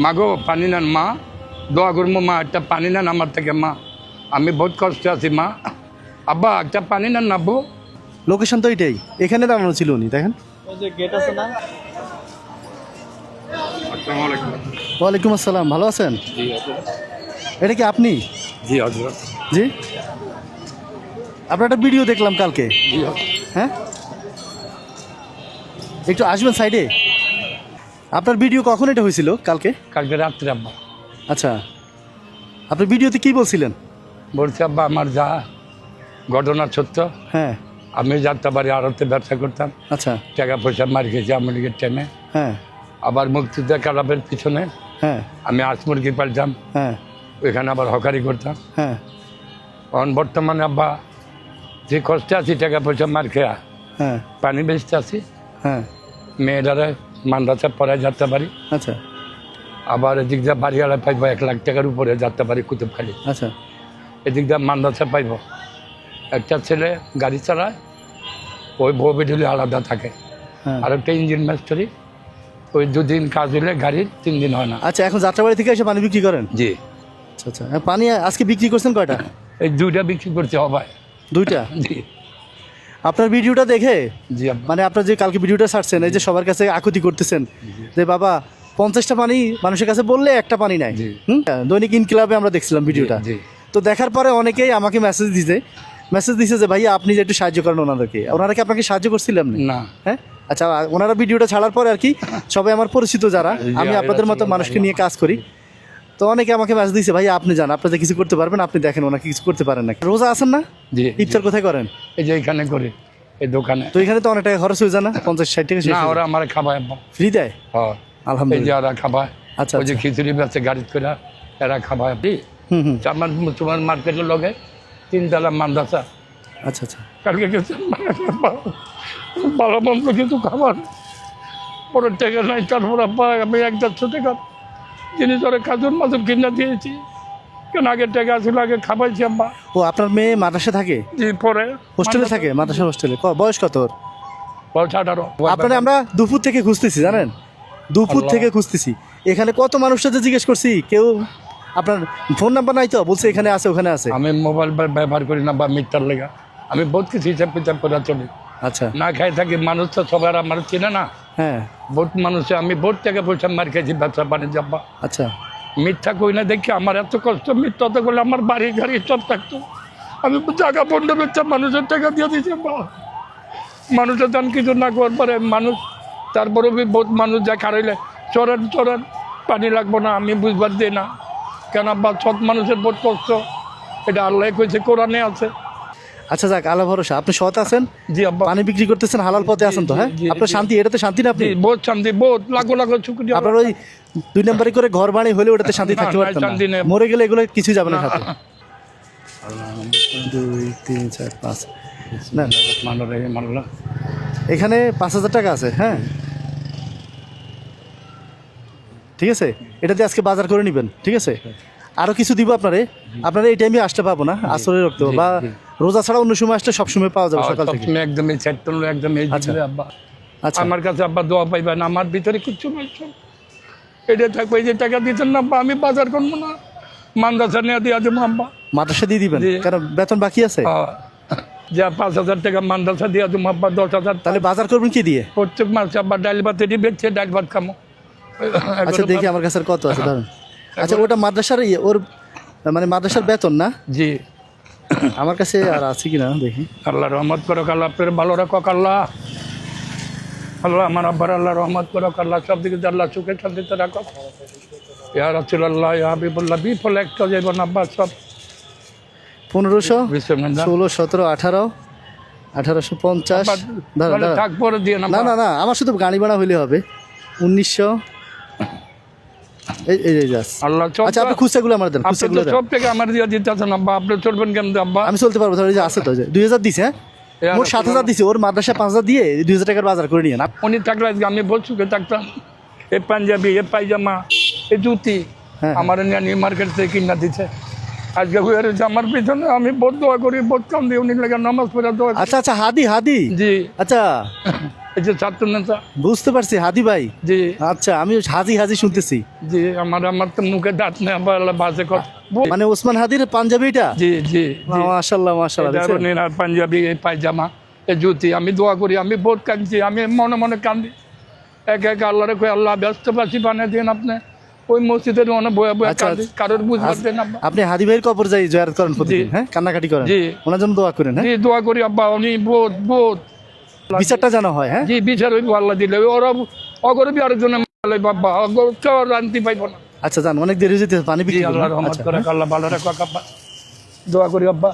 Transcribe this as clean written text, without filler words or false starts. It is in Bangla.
মাগো পানি নেন মা, দোয়া করবো মা, একটা পানি নেন আমার থেকে মা, আমি বহুত কষ্টে আছি মা, আব্বা একটা পানি নেন না আব্বু। লোকেশন তো এটাই, এখানে দাঁড়ানো ছিল উনি, দেখেন। ওই যে গেট আছে না? ওয়ালাইকুম আসসালাম, ভালো আছেন? এটা কি আপনি? জি হজরত। জি, আপনার একটা ভিডিও দেখলাম কালকে। জি হজরত। হ্যাঁ, একটু আসবেন সাইডে। আপনার ভিডিও কখন এটা হয়েছিল? কালকে? কালকে রাত্রে আব্বা। আচ্ছা, আপনার ভিডিওতে কি বলছিলেন? বলছি আব্বা আমার যা ঘটনা সত্য, হ্যাঁ। আমি যাত্রাবাড়ি আড়তে ব্যবসা করতাম, আচ্ছা। টাকা পয়সা মার খেয়েছি আমলিগের টাইমে। হ্যাঁ আবার মুক্তিযুদ্ধ কালাপের পিছনে হ্যাঁ আমি আজ মুরগি পালতাম, হ্যাঁ ওইখানে আবার হকারি করতাম। হ্যাঁ এখন বর্তমানে আব্বা যে কষ্টে আছি, টাকা পয়সা মার খেয়া হ্যাঁ পানি বেচতে আছি, হ্যাঁ। মেয়েরারে মান্দাসা পড়ায় যাতে পারি। আচ্ছা আবার এদিক দিয়ে বাড়িওয়ালা পাইব 1 লাখ টাকার উপরে যাতে পারি কুতুবখালি। আচ্ছা এদিক দিয়ে মান্দাসা পাইব। একটা ছেলে গাড়ি চালায়, ওই বউ বেডুলি আলাদা থাকে, হ্যাঁ। আর একটা ইঞ্জিন মাস্টারি, ওই 2 দিন কাজ হলে গাড়ির 3 দিন হয় না। আচ্ছা, এখন যাত্রাবাড়ি থেকে এসে পানি বিক্রি করেন? জি। আচ্ছা আচ্ছা, পানি আজকে বিক্রি করছেন কয়টা? এই 2টা বিক্রি করতে হবে। 2টা? জি আপনার ভিডিওটা দেখে, জি আব্বা। মানে আপনার যে কালকে ভিডিওটা ছাড়ছেন, এই যে সবার কাছে আকুতি করতেছেন যে বাবা 50টা পানি মানুষের কাছে বললে একটা পানি নাই। জি। দৈনিক ইনকিলাবে আমরা দেখছিলাম ভিডিওটা। জি। তো দেখার পরে অনেকেই আমাকে মেসেজ দিছে যে ভাইয়া আপনি যে একটু সাহায্য করেন ওনাদেরকে। ওনারা কি আপনাকে সাহায্য করছিলেন না। হ্যাঁ, আচ্ছা, ওনারা ভিডিওটা ছাড়ার পরে আর কি সবাই আমার পরিচিত যারা, আমি আপনাদের মতো মানুষকে নিয়ে কাজ করি, তো অনেকে আমাকে মেসেজ দিয়েছে ভাইয়া আপনি যান, আপনি যে কিছু করতে পারবেন আপনি দেখেন, ওনাকে কিছু করতে পারেন না। রোজা আছেন না? জি। ইফতার কোথায় করেন? এই যে এখানে করে এই দোকানে। তো এখানে তো অনেক টাকা খরচ হয়ে যায় না? 50-60 টাকা না, ওরা আমার খাবায় আব্বা। ফ্রি দেয়? হ্যাঁ, এই যে আলহামদুলিল্লাহ। ওরা খাবায়। আচ্ছা ওই যে খিচুড়ি বেচে গাড়ি করে এরা খাবায়। হুম। আমার মুসলমান মার্কেটের লগে 3 তলা মাদ্রাসা। আচ্ছা আচ্ছা। কালকে গেছে ভালো মন্দ কিছু খাবার, পরে টাকা নাই, তারপর আব্বা আমি 1-1.5 টাকা জিনিস ওরা খাজুর মাছুর কিনে দিয়েছি, কেন আগে টাকা ছিল আগে খাবাইছি আব্বা। ও, আপনার মেয়ে মাদ্রাসা থাকে? জি। পরে হোস্টেলে থাকে? মাদ্রাসা হোস্টেলে? বয়স কত ওর? 18। আপনারা আমরা দুপুর থেকে খুঁজতেছি, জানেন, দুপুর থেকে খুঁজতেছি। এখানে কত মানুষের সাথে জিজ্ঞেস করছি, কেউ আপনার ফোন নাম্বার নাই তো, বলছে এখানে আছে ওখানে আছে। আমি মোবাইল ব্যবহার করি না বা মিথ্যার লেগা, আমি বহুত কিছু হিসাব কিতাব করে চলি। আচ্ছা। না খাই থাকি, মানুষ তো সবার আমার চিনে না। হ্যাঁ। বহুত মানুষ, আমি বহুত টাকা পয়সা মার খেয়েছি ব্যবসা বাণিজ্য আব্বা। আচ্ছা। মিথ্যা কই না দেখি আমার এত কষ্ট, মিথ্যা তো করলে আমার বাড়ি গাড়ি সব থাকতো। আমি জায়গা বন্ধ বেচা মানুষের টাকা দিয়ে দিয়েছি আব্বা। মানুষের দান কিছু না করার পরে মানুষ, তারপরে বহুত মানুষ যা খারাইলে চরেন পানি লাগবো না, আমি বুঝবার দিই না কেন আব্বা, সৎ মানুষের বহুত কষ্ট, এটা আল্লাহ কইছে, কোরআনে আছে। আচ্ছা যাক, আল্লাহ ভরসা। আপনি সৎ আছেন? জি আব্বা। পানি বিক্রি করতেছেন, হালাল পথে আছেন তো? হ্যাঁ, জি, জি, আপনার জি। শান্তি, এটাতে শান্তি না আপনি? বহুত শান্তি, বহুত লাখো লাখো শুকরিয়া। আপনার ওই 2 নম্বরে করে ঘর বাড়ি হলে ওটাতে শান্তি না, থাকতে না, পারতেন শান্তি না? নেই। মরে গেলে এগুলো কিছু যাবে না সাথে। 2 3 4 5 না, মানলা এখানে 5000 টাকা আছে। হ্যাঁ, ঠিক আছে, এটাতে আজকে বাজার করে নেবেন, ঠিক আছে? আরও কিছু দিব আপনারে, আপনারা এই টাইমে আসতে পাবো না, আসরে রাখতে হবে, বা রোজা ছাড়া অন্য সময় আসলে সবসময় পাওয়া যাবে সকাল থেকে। সবসময় একদম এই সেট করলো, একদম এই দিলে আব্বা। আচ্ছা। আমার কাছে আব্বা দোয়া পাইবেন, আমার ভিতরে কিচ্ছু নাই, সব এটা থাকবে। এই যে টাকা দিচ্ছেন না আব্বা, আমি বাজার করবো না, মাদ্রাসা নিয়ে দিয়ে দেবো আব্বা। মাদ্রাসা দিয়ে দিবেন? জি। কারণ বেতন বাকি আছে। যা 5000 টাকা মাদ্রাসা দিয়ে দেবো আব্বা, 10,000। তাহলে বাজার করবেন কি দিয়ে? প্রত্যেক মাসে আব্বা ডাল ভাতে বেচছে, ডাল ভাত খামো। আচ্ছা দেখি আমার কাছে আর কত আছে, ধরুন। আচ্ছা, ওটা মাদ্রাসার ওর মানে মাদ্রাসার বেতন না? জি। আমার কাছে আর আছে কি না দেখি। আল্লাহ রহমত করো, আল্লাহ আপনার ভালো রাখো আল্লাহ। আল্লাহ আমার আব্বার আল্লাহ রহমত করো আল্লাহ, সব দিকে আল্লাহ সুখে শান্তিতে রাখো। ইয়া রাসূলুল্লাহ, ইয়া হাবিবুল্লাহ, বিফল একটা যাইব না আব্বা, সব 1500 বিসমিল্লাহ। 16 17 18 1850। দাঁড়া দাঁড়া, থাক পরে দিয়ে না। না না না, আমার শুধু গাড়ি ভাড়া হইলে হবে। 1900। এই এই যাস। আল্লাহ সব। আচ্ছা, আপনি খুচরাগুলো আমার দেন, আপনি খুচরাগুলো তো দেন। সব থেকে আমার দিয়ে দিতে আছেন আব্বা, আপনি চলবেন কেমন আব্বা? আমি চলতে পারবো, তাহলে এই যে আছে তো, 2000 দিছে। হ্যাঁ, মোট 7000 দিছে। ওর মাদ্রাসা 5000 দিয়ে 2000 টাকার বাজার করে নিয়ে না। উনি থাকলে আজকে আমি বহুত সুখে থাকতাম। এই পাঞ্জাবি, এই পায়জামা, এই জুতি হ্যাঁ। আমার নিয়ে মার্কেট থেকে কিনা দিচ্ছে। আজকে হয়ে রয়েছে আমার পিছনে, আমি বহুত দোয়া করি, বহুত কাম দিই উনি লেগে নামাজ পড়ে দোয়া করি। আচ্ছা আচ্ছা, হাদি। জি। আচ্ছা, এই যে ছাত্র নেতা। বুঝতে পারছি, হাদি ভাই। জি আচ্ছা, আমি হাজি হাজি শুনতেছি। জি, আমার তো মুখে দাঁত নেই, আবার বাজে কথা। মানে ওসমান হাদির পাঞ্জাবিটা? জি জি জি, মাশাআল্লাহ মাশাআল্লাহ। এটা দেখছেন? আর পাঞ্জাবি, এই পায়জামা, এই জুতি। আমি দোয়া করি, আমি বহুত কাঁদছি, আমি মনে মনে কান্দি। এক এক আল্লাহ রেখে, আল্লাহ ব্যস্তবাসী বানিয়ে দিন আপনি। ওই মসজিদের অনেক বয়ে বয়ে আচ্ছা, কাঁদি, কারোর বুঝবার দেন আব্বা। আপনি হাদি ভাইয়ের কবর যাই জিয়ারত করেন প্রতিদিন? জি। হ্যাঁ, কান্নাকাটি করেন? জি। ওনার জন্য দোয়া করেন? হ্যাঁ, জি দোয়া করি আব্বা, উনি বহুত বহুত বিচারটা জানা হয়। হ্যাঁ, জি বিচার হইব আল্লাহ দিলে। ওরা অগরবি আরেকজনে বাবা, কেউ রান্তি পাইব না। আচ্ছা, জান, অনেক দেরি হয়ে যেতে, পানি জি বিক্রি করুন। আল্লাহ রহমত আচ্ছা, করে, আল্লাহ ভালো রাখো আব্বা, দোয়া করি আব্বা।